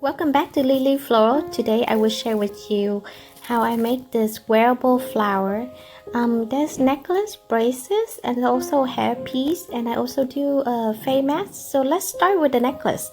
Welcome back to LeLe Floral. Today I will share with you how I make this wearable flower. There's necklace, bracelets, and also hairpiece, and I also do a face mask. So let's start with the necklace.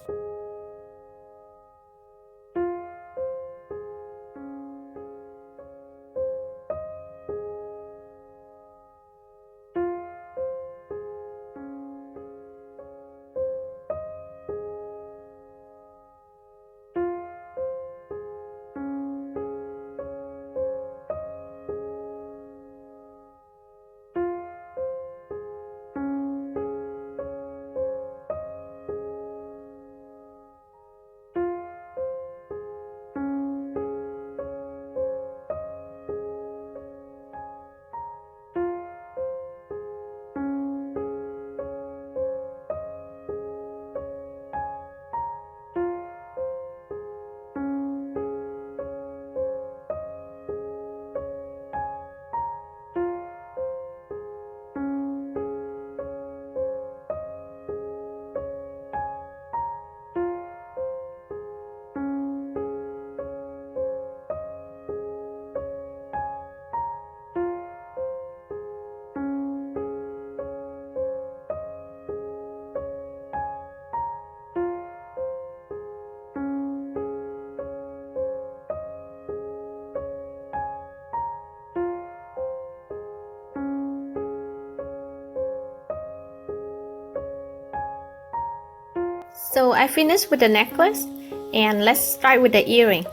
So I finished with the necklace, and let's start with the earring.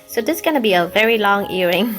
So this is gonna be a very long earring.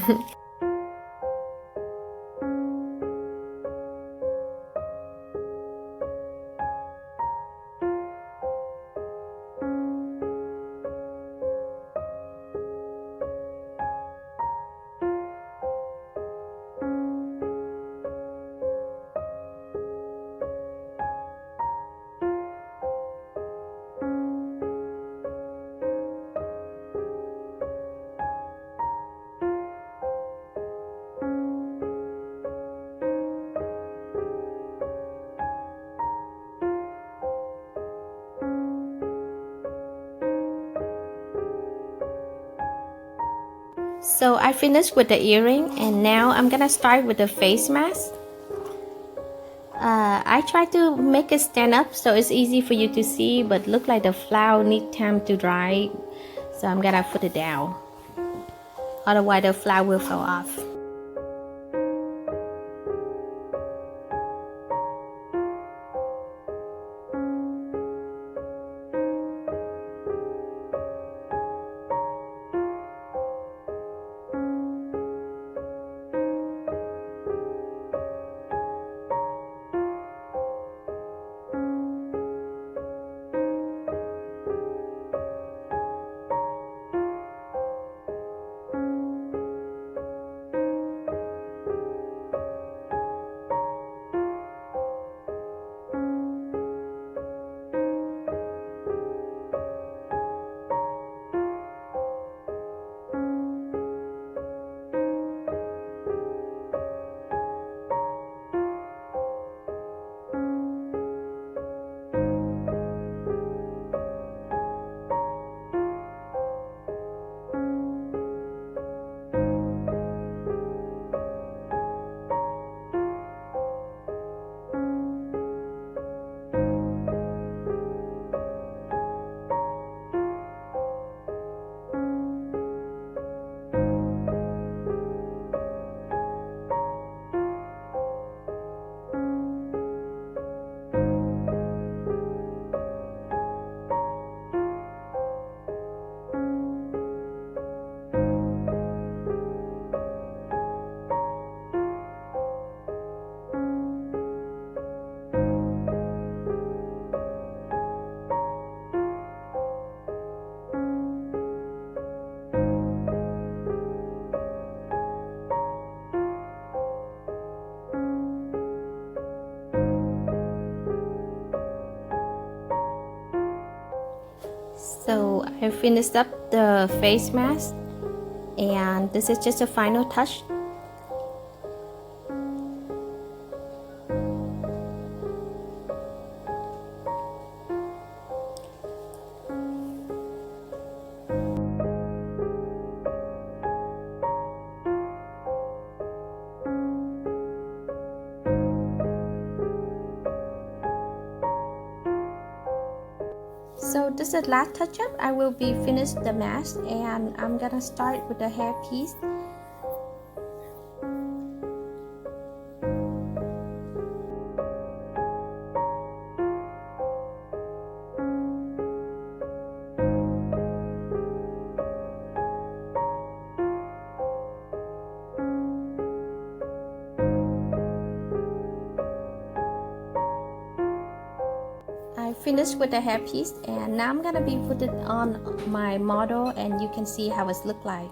So I finished with the earring, and now I'm gonna start with the face mask. I try to make it stand up so it's easy for you to see, but look like the flower need time to dry, so I'm gonna put it down, otherwise the flower will fall off. So I finished up the face mask, and this is just a final touch. is the last touch up. I will be finished the mask, and I'm gonna start with the hair piece. I finished with the hair piece, and now I'm gonna be put it on my model, and you can see how it look like.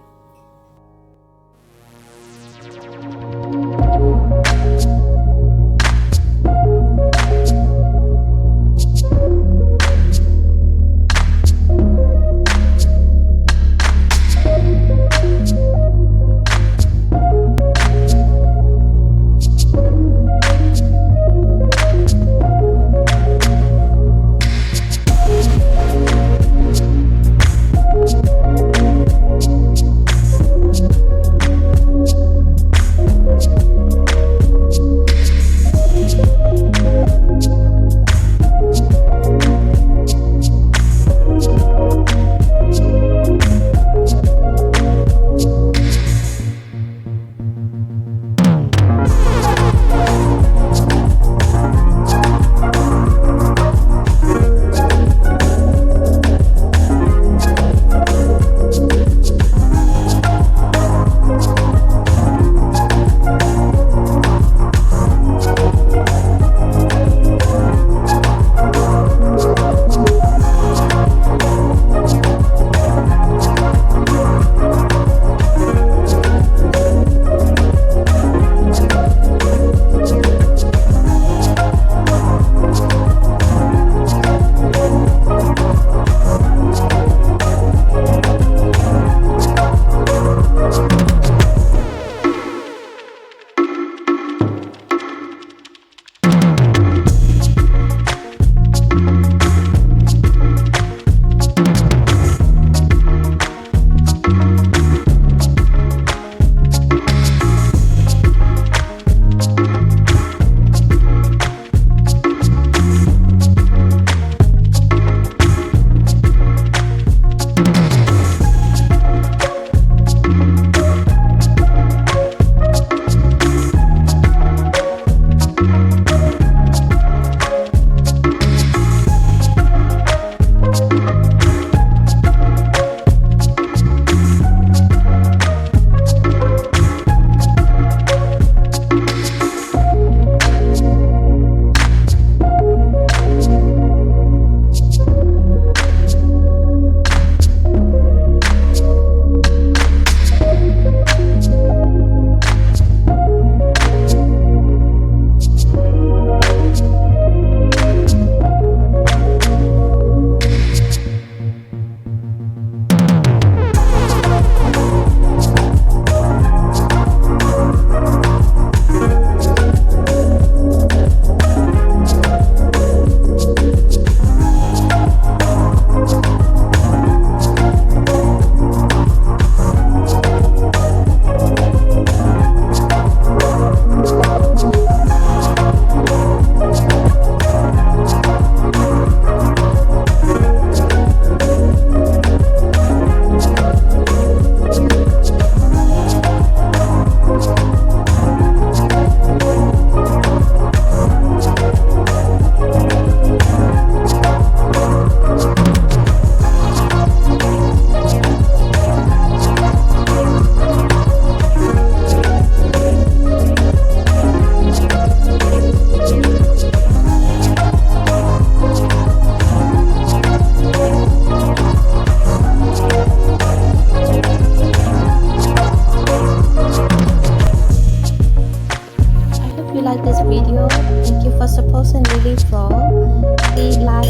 like this video. Thank you for supporting LeLe Floral. Please like